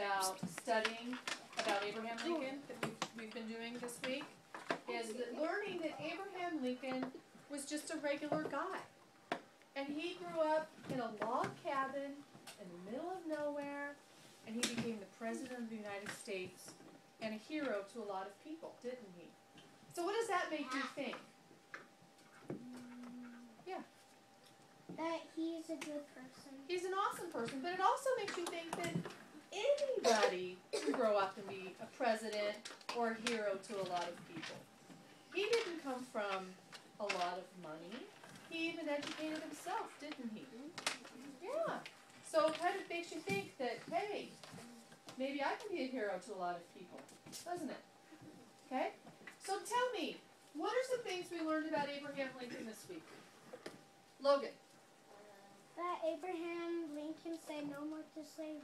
about studying about Abraham Lincoln that we've been doing this week is that learning that Abraham Lincoln was just a regular guy. And he grew up in a log cabin in the middle of nowhere, and he became the President of the United States and a hero to a lot of people, didn't he? So what does that make you think? Yeah. That he's a good person. He's an awesome person, but it also makes you think that anybody can grow up and be a president or a hero to a lot of people. He didn't come from a lot of money. He even educated himself, didn't he? Yeah. So it kind of makes you think that, hey, maybe I can be a hero to a lot of people, doesn't it? Okay? So tell me, what are some things we learned about Abraham Lincoln this week? Logan. That Abraham Lincoln said no more to slavery.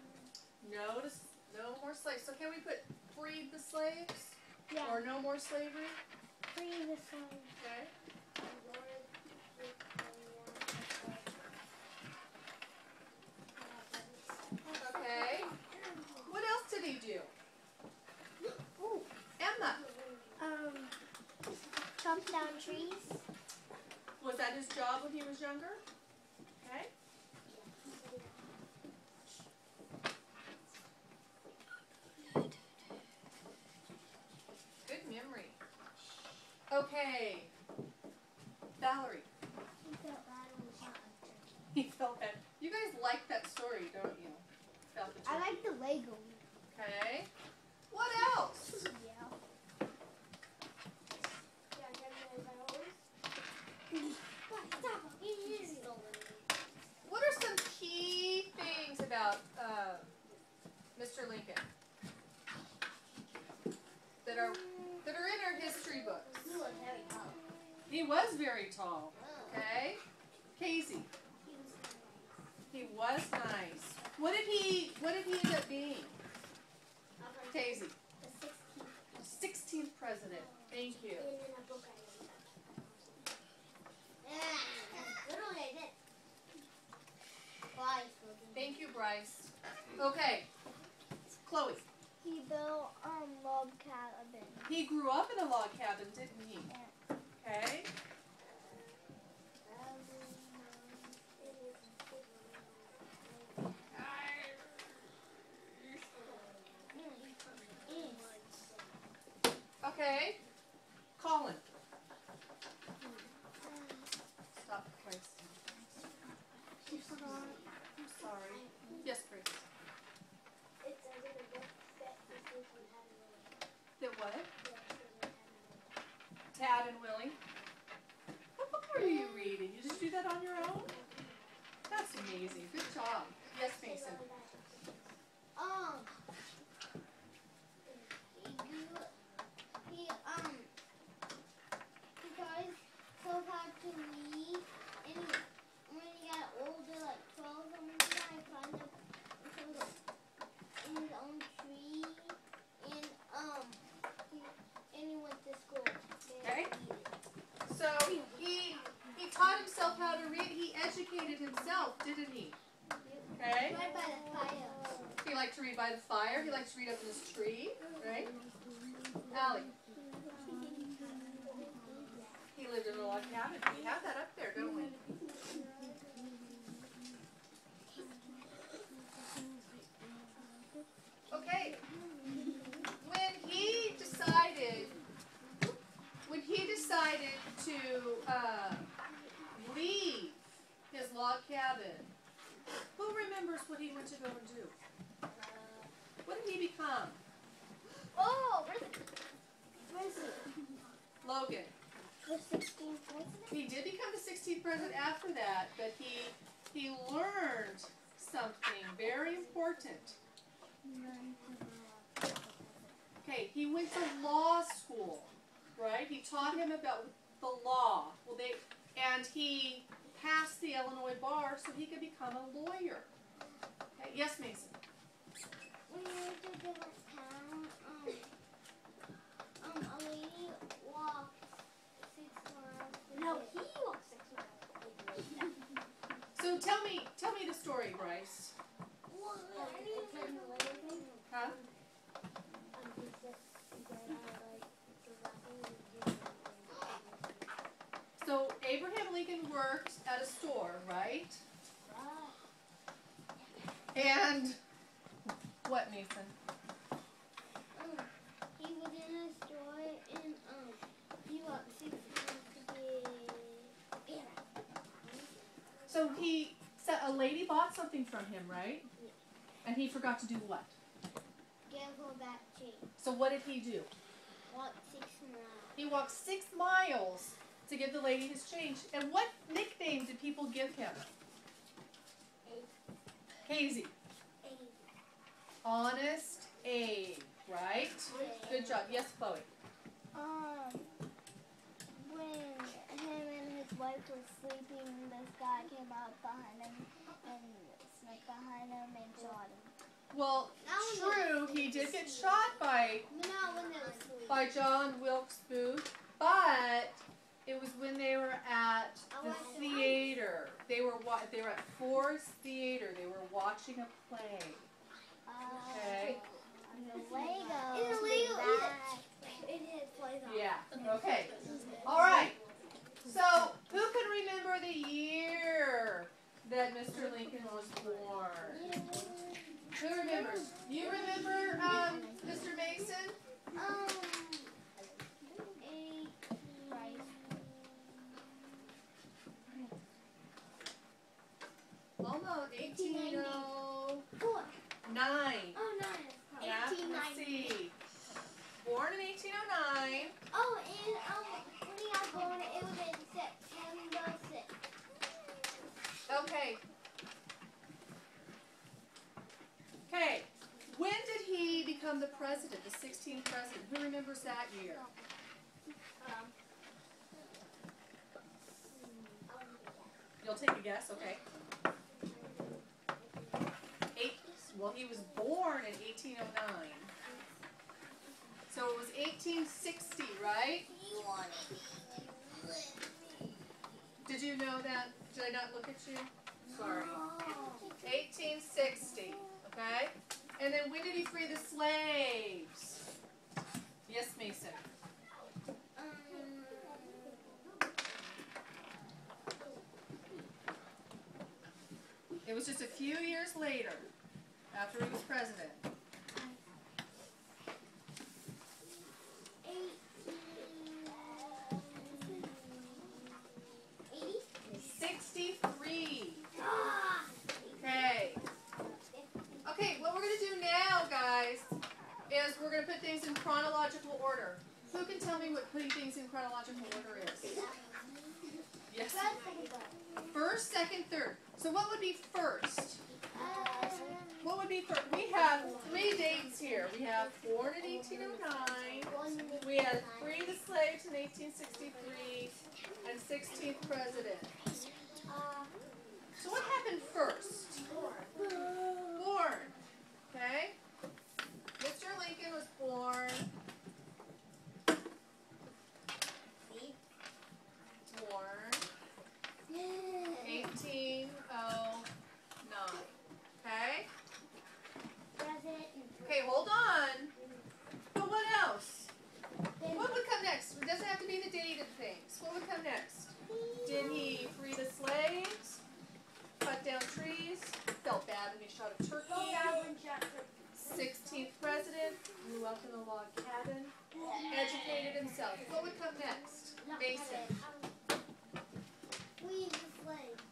No more slaves. So can we put freed the slaves? Yeah. Or no more slavery? Free the slaves. Okay. Okay. What else did he do? Ooh, Emma. Chop down trees. Was that his job when he was younger? Okay. Good memory. Okay. Valerie. He felt bad when he shot a turkey. He felt that. You guys like that story, don't you? About the I turkey. like the Lego. Okay. What else? Yeah. What are some key things about Mr. Lincoln that are in our history books? He was very tall. Okay. Casey. He was nice. What did he end up being? Casey. The 16th. 16th president. Thank you. Thank you, Bryce. Okay. Chloe. He built log cabin. He grew up in a log cabin, didn't he? Okay. Okay. Colin. Stop, Bryce. I'm sorry. Yes, Grace. That what? Tad and Willie. What book were you reading? You just do that on your own? That's amazing. Good job. Yes, Mason. He got himself out to leave, and when he got older, like 12 or something, I climbed up in his own tree, and he went to school. Okay. So he taught himself how to read. He educated himself, didn't he? Okay. Right by the fire. He liked to read by the fire. He liked to read up in his tree, right? Allie. He lived in a log cabin. We have that up there, don't we? Okay. When he decided to leave his log cabin, who remembers what he went to go and do? What did he become? Oh, where's Logan. the 16th president? He did become the 16th president after that, but he learned something very important. Okay, he went to law school, right? He taught him about the law. Well, and he passed the Illinois bar so he could become a lawyer. Okay, yes, Mason. When you went to different town, a lady walked 6 miles. No, he walked 6 miles. So tell me the story, Bryce. And what, Mason? He was in a store and he walked 6 miles to get So a lady bought something from him, right? Yeah. And he forgot to do what? give her back change. So what did he do? Walk 6 miles. He walked 6 miles to give the lady his change. And what nickname did people give him? Casey. Honest Abe, right? Good job. Yes, Chloe. When him and his wife were sleeping, this guy came out behind him and snuck behind him and shot him. Well, true, he did get shot by John Wilkes Booth, but it was when they were at the theater. They were at Forest Theater. They were watching a play. Okay. The Lego. It is Lego. Yeah. Okay. All right. So, who can remember the year that Mr. Lincoln was born? Who remembers? You remember, Mr. Mason? Almost 1809. Oh, no. Yeah, let's see. Born in 1809. Oh, and when he got born, it was in September 6th. Okay. Okay. When did he become the president, the 16th president? Who remembers that year? You'll take a guess, okay. Well, he was born in 1809. So it was 1860, right? Did you know that? Did I not look at you? Sorry. 1860, okay? And then when did he free the slaves? Yes, Mason. It was just a few years later, after he was president. 63. Okay. Okay, what we're going to do now, guys, is we're going to put things in chronological order. Who can tell me what putting things in chronological order is? Yes. First, second, third. So what would be first? What would be first? We have 3 dates here. We have born in 1809. We had free the slaves in 1863. And 16th president. So what happened first? Born. Okay? Mr. Lincoln was born. Born. 1809. Okay? Okay, hold on. But what else? What would come next? It doesn't have to be the date of things. What would come next? Did he free the slaves? Cut down trees? Felt bad when he shot a turkey? 16th president? Grew up in a log cabin? Educated himself. What would come next? Mason. Freed the slaves.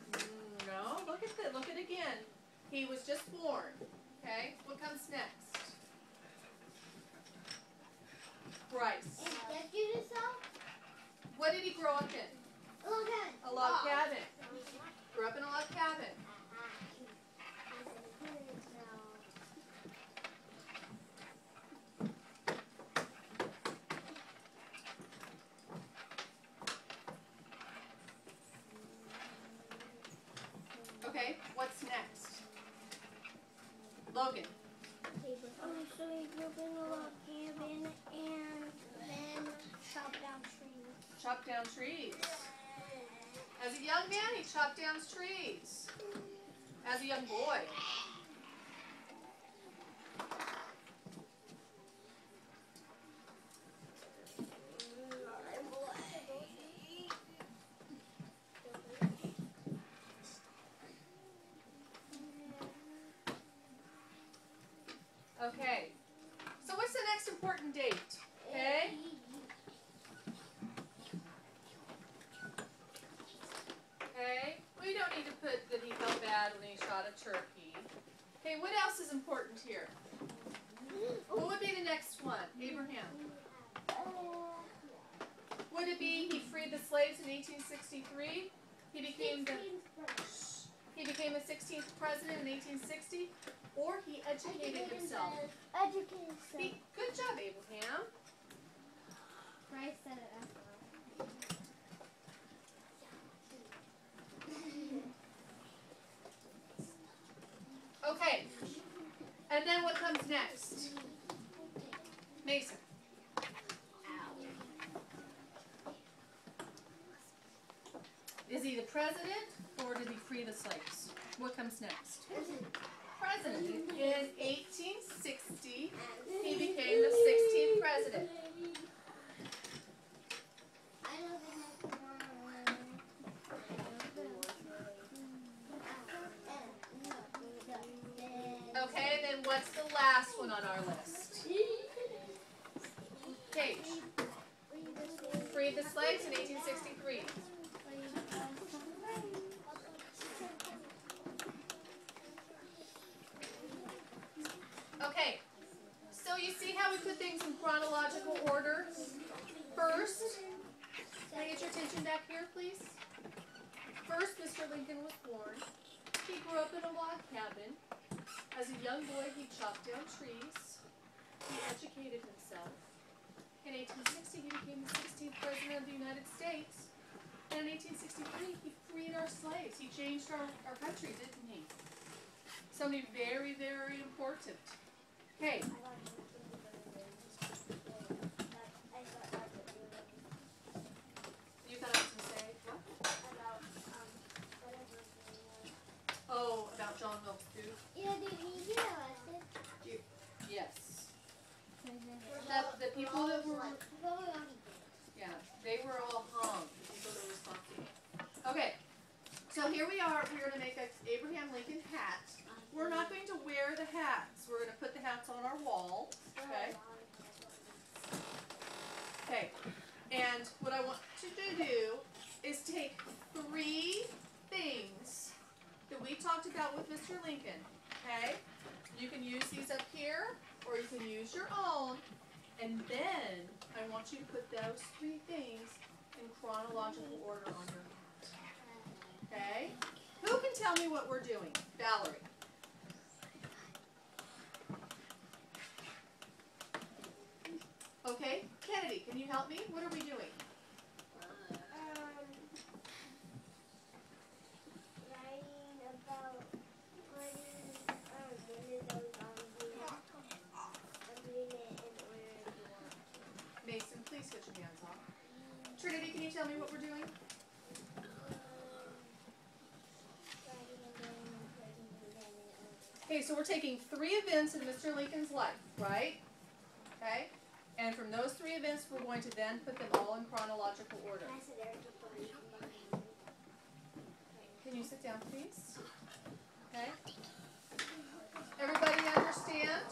No, look at it again. He was just born. Okay? What comes next? Bryce. What did he grow up in? A log cabin. Grew up in a log cabin. Okay, what's next? Logan. So he grew up in a log cabin and then chopped down trees. Chopped down trees. As a young man, he chopped down trees. As a young boy. Okay. So what's the next important date? Okay. Okay. We don't need to put that he felt bad when he shot a turkey. Okay, what else is important here? What would be the next one? Abraham. Would it be he freed the slaves in 1863? He became the 16th president in 1860? Or he educated himself? Good job, Abraham. Bryce said it after. Okay. And then what comes next? Mason. Is he the president or did he free the slaves? What comes next? President. In 1860, he became the 16th president. Okay, then what's the last one on our list? Paige. Freed the slaves in 1863. Okay, so you see how we put things in chronological order? First, can I get your attention back here, please? First, Mr. Lincoln was born. He grew up in a log cabin. As a young boy, he chopped down trees. He educated himself. In 1860, he became the 16th president of the United States. And in 1863, he freed our slaves. He changed our country, didn't he? Somebody very, very important. Okay. You thought I was going to say what? Oh, about John Wilkes Booth? Yeah, did he get arrested? Yes. The people that were, yeah, they were all hung, the people that were responsible. Okay, so here we are. We're going to make an Abraham Lincoln hat. We're not going to wear the hats. We're going to put the hats on our wall. Okay? Okay. And what I want you to do is take 3 things that we talked about with Mr. Lincoln. Okay? You can use these up here, or you can use your own. And then I want you to put those 3 things in chronological order on your hat. Okay? Who can tell me what we're doing? Valerie. Okay, Kennedy, can you help me? What are we doing? Writing about putting windows on the agreement in order to Mason, please get your hands off. Trinity, can you tell me what we're doing? Okay, so we're taking 3 events in Mr. Lincoln's life, right? Okay? And from those 3 events, we're going to then put them all in chronological order. Can you sit down, please? Okay? Everybody understand?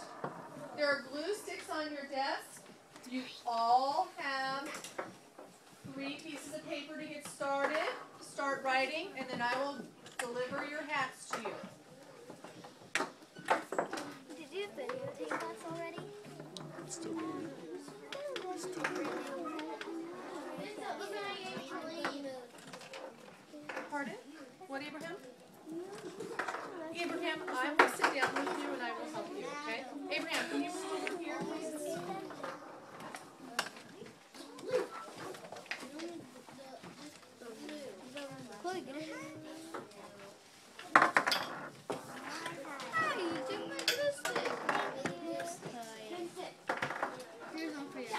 There are glue sticks on your desk. You all have 3 pieces of paper to get started. Start writing, and then I will deliver your hats to you. Did you videotape us already? Still going. Pardon? What, Abraham? Abraham, I will sit down with you and I will help you, okay? Abraham, can you move over here, please? Chloe, get it. Here's one for you. I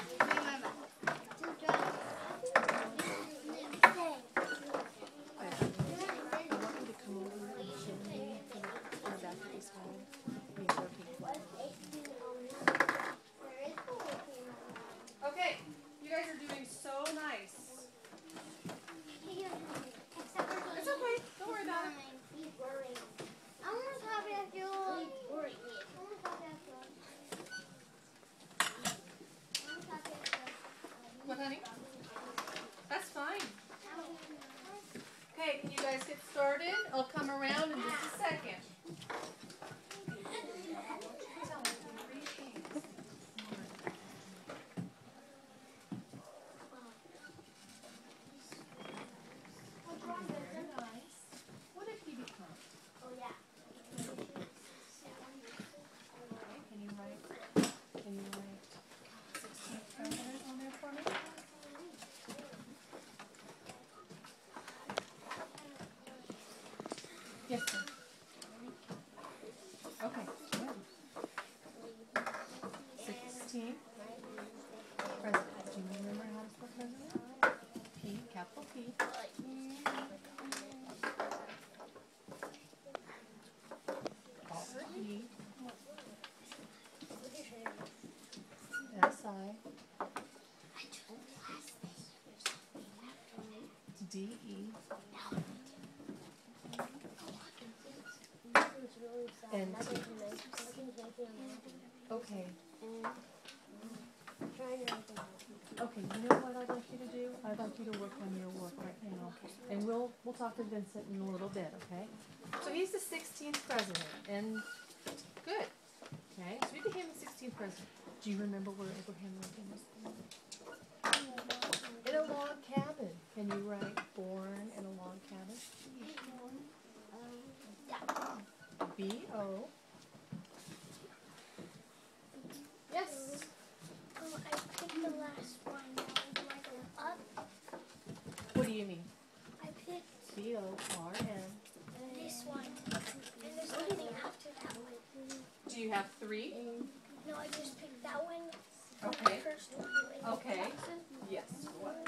want you to come over and show me in the back of this hall. I'll come around in just a second. Very nice. What did he become? Oh yeah. Can you write 16th president on there for me? Yes, sir. Okay. Good. 16th president. Do you remember how to spell president? P, capital P. Albert E. S I D E N T. Okay. Okay, you know what I'd like you to do? I'd like you to work on your work right now. And we'll talk to Vincent in a little bit, okay? So he's the 16th president, and good. Okay, so we became the 16th president. Do you remember where Abraham Lincoln was born? In a log cabin. Can you write born in a log cabin? B-O. Yes. Oh, I picked the last one. Do I go up? What do you mean? I picked B-O-R-N. this one. And there's nothing after that one. Do you have 3? No, I just picked that one. Okay. First one. Okay. Yes. What?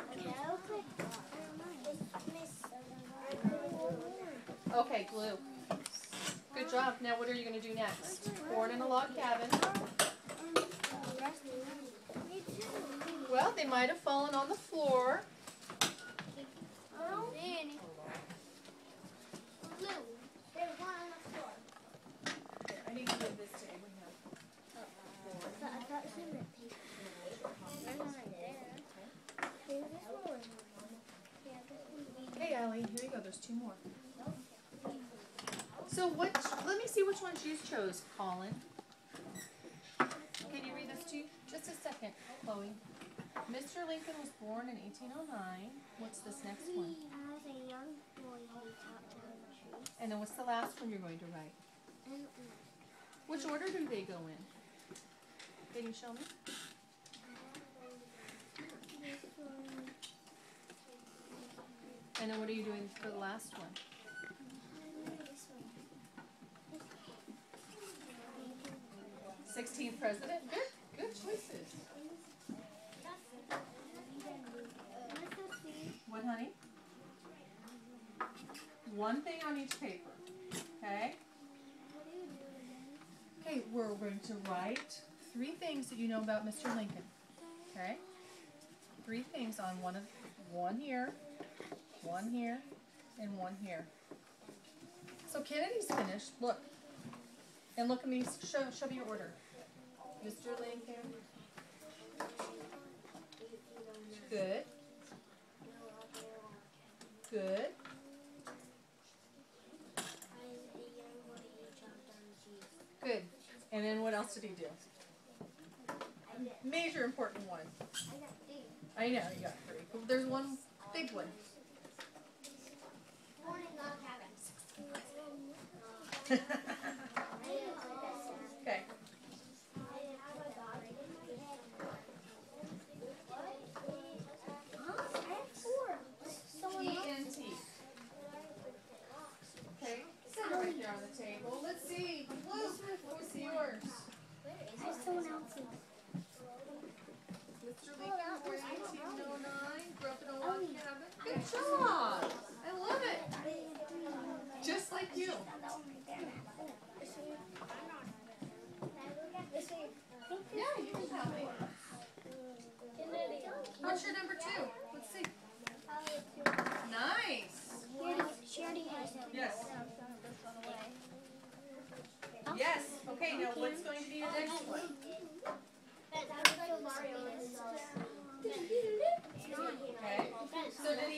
Okay, glue. Good job. Now what are you going to do next? Born in a log cabin. Well, they might have fallen on the floor. Oh, Danny. Blue. There's one on the floor. I need to give this to Abraham. I thought it was paper. There's one right there. There's this one. Okay, Allie, here you go. There's 2 more. So let me see which ones you chose, Colin. Can you read this to you? Just a second, Chloe. Mr. Lincoln was born in 1809. What's this next one? As a young boy, he chopped down trees. And then what's the last one you're going to write? Which order do they go in? Can you show me? And then what are you doing for the last one? 16th president. Good choices. What, honey? One thing on each paper. Okay? Okay, we're going to write 3 things that you know about Mr. Lincoln. Okay? 3 things on one here, one here, and one here. So Kennedy's finished. Look. And look at me. Show me your order. Mr. Lincoln. Good. Good. Good. And then what else did he do? Major important one. I know, you got 3. But there's one big one. Okay. TNT. Okay, sit right there on the table. Let's see. Luke, what's yours? Someone else's. Mr. Lincoln, born 1809, grew up in a log cabin. Good job. I love it. Just like you. Yeah, you can tell me. What's your number 2? Let's see. Nice. She already has it. Yes. Yes. Okay, now what's going to be your next one? Okay. So did he